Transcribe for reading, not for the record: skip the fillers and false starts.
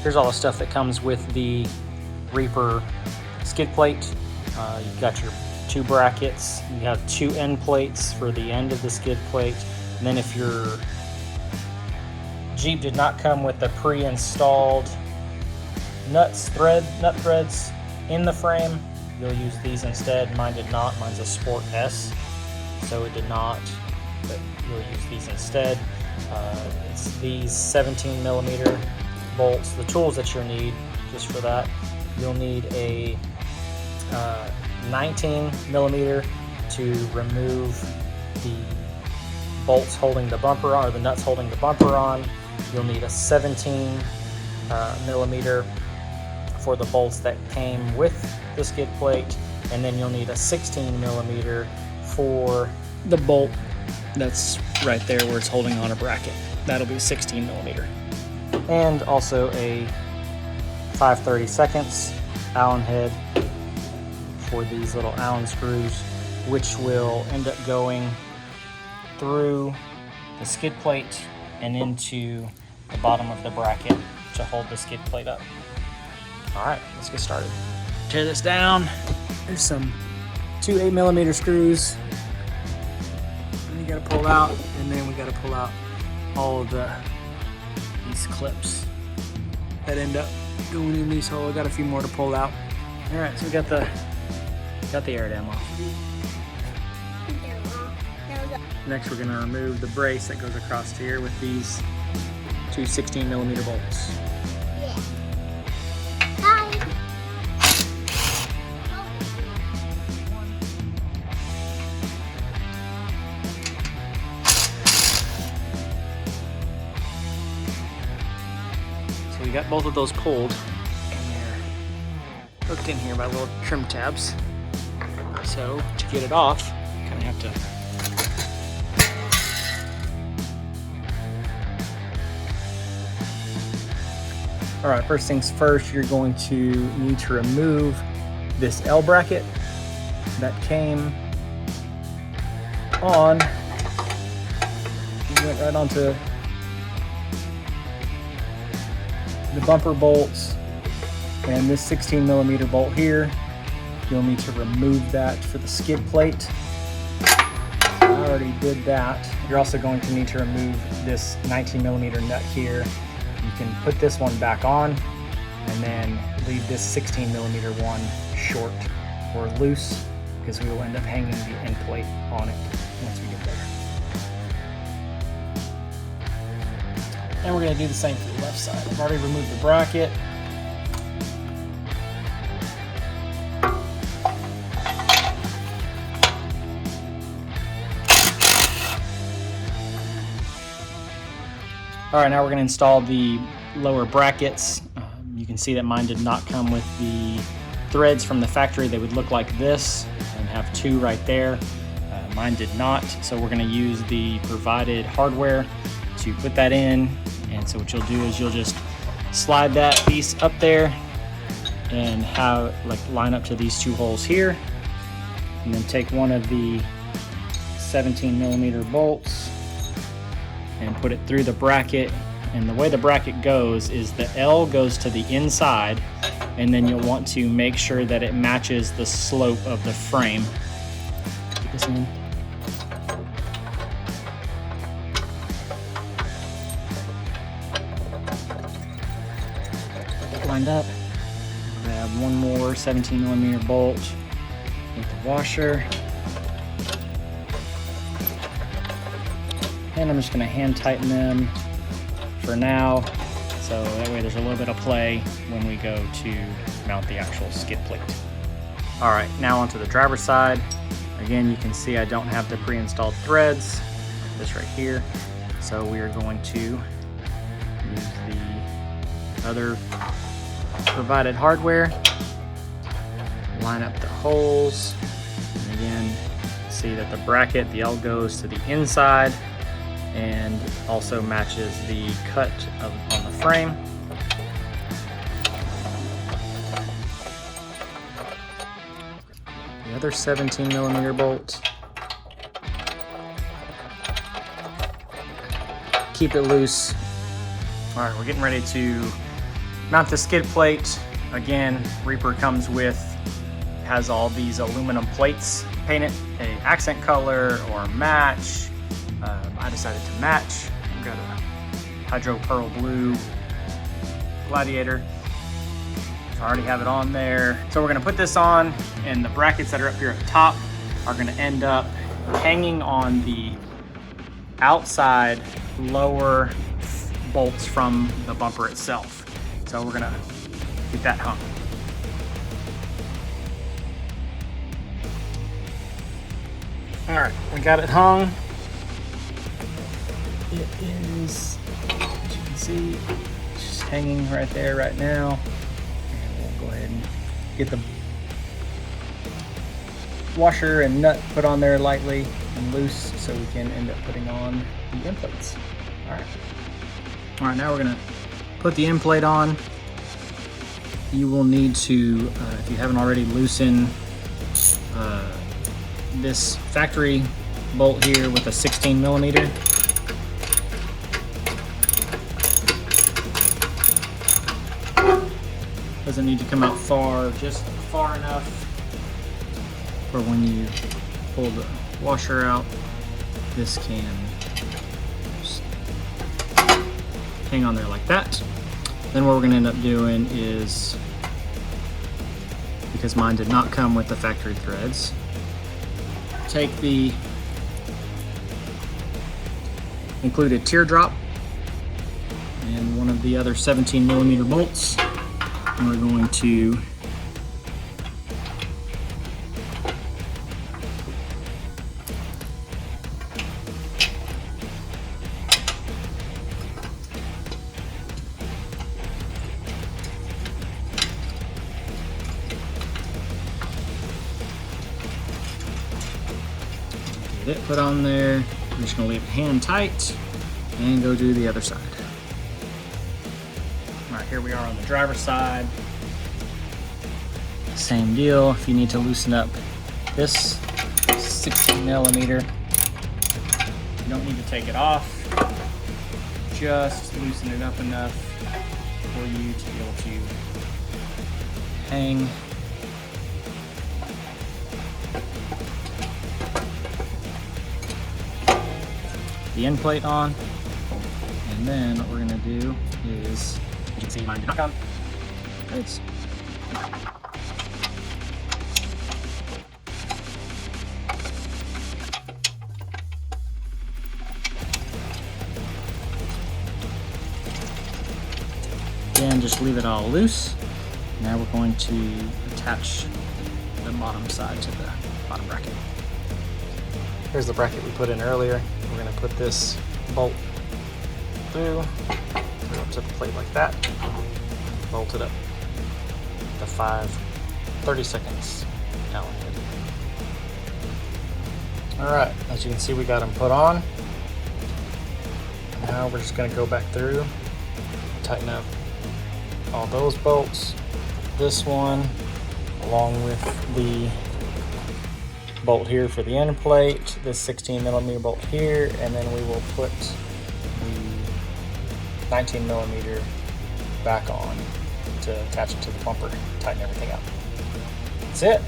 here's all the stuff that comes with the Reaper skid plate. You've got your 2 brackets. You have 2 end plates for the end of the skid plate. And then if your Jeep did not come with the pre-installed nut threads in the frame, you'll use these instead. Mine did not. Mine's a Sport S, so it did not, but you'll use these instead. It's these 17mm bolts. The tools that you'll need just for that, you'll need a 19mm to remove the bolts holding the bumper on, or the nuts holding the bumper on. You'll need a 17mm for the bolts that came with the skid plate, and then you'll need a 16mm for the bolt that's right there where it's holding on a bracket. That'll be 16mm. And also a 5/32 Allen head for these little Allen screws, which will end up going through the skid plate and into the bottom of the bracket to hold the skid plate up. All right, let's get started. Tear this down. There's some 2 8mm screws. And you gotta pull out, and then we gotta pull out all of these clips that end up going in these holes. I got a few more to pull out. All right, so we got the air dam off. Next, we're gonna remove the brace that goes across here with these 2 16mm bolts. Yeah. Bye. So we got both of those pulled, and they're hooked in here by little trim tabs. So to get it off, you kind of have to All right, first things first, you're going to need to remove this L bracket that came on. It went right onto the bumper bolts, and this 16mm bolt here, you'll need to remove that for the skid plate. I already did that. You're also going to need to remove this 19mm nut here. You can put this one back on and then leave this 16mm one short or loose, because we will end up hanging the end plate on it once we get there. And we're going to do the same for the left side. I've already removed the bracket. All right, now we're going to install the lower brackets. You can see that mine did not come with the threads from the factory. They would look like this and have 2 right there. Mine did not, so we're going to use the provided hardware to put that in. And so what you'll do is you'll just slide that piece up there and line up to these 2 holes here, and then take one of the 17mm bolts and put it through the bracket. And the way the bracket goes is the L goes to the inside, and then you'll want to make sure that it matches the slope of the frame. Get this in. Get it lined up. Grab one more 17mm bolt with the washer. And I'm just going to hand tighten them for now, so that way there's a little bit of play when we go to mount the actual skid plate. All right, now onto the driver's side. Again, you can see I don't have the pre-installed threads, like this right here. So we are going to use the other provided hardware, line up the holes, and again, see that the bracket, the L goes to the inside, and also matches the cut on the frame. The other 17mm bolt. Keep it loose. All right, we're getting ready to Mount the skid plate. Again, Reaper comes with, has all these aluminum plates. Paint it a accent color or match. I decided to match. I've got a Hydro Pearl Blue Gladiator. So I already have it on there. So we're gonna put this on, and the brackets that are up here at the top are gonna end up hanging on the outside lower bolts from the bumper itself. So we're gonna get that hung. All right, we got it hung. It is, as you can see, just hanging right there right now. And we'll go ahead and get the washer and nut put on there lightly and loose so we can end up putting on the end plates. All right, now we're gonna put the end plate on. You will need to, if you haven't already, loosen this factory bolt here with a 16 millimeter. Doesn't need to come out far, just far enough for when you pull the washer out, this can just hang on there like that. Then what we're gonna end up doing is, because mine did not come with the factory threads, take the included teardrop and one of the other 17 millimeter bolts, and we're going to get it put on there. I'm just gonna leave it hand tight and go do the other side. All right, here we are on the driver's side. Same deal. If you need to loosen up this 16 millimeter, you don't need to take it off. Just loosen it up enough for you to be able to hang the end plate on. And then what we're gonna do is, you can see mine did not come. Nice. Again, just leave it all loose. Now we're going to attach the bottom side to the bottom bracket. Here's the bracket we put in earlier. We're going to put this bolt through, go up to the plate like that, bolt it up to 30 seconds allocated. All right, as you can see, we got them put on. Now we're just going to go back through, tighten up all those bolts, this one, along with the bolt here for the end plate, this 16 millimeter bolt here, and then we will put the 19 millimeter back on to attach it to the bumper, tighten everything up. That's it.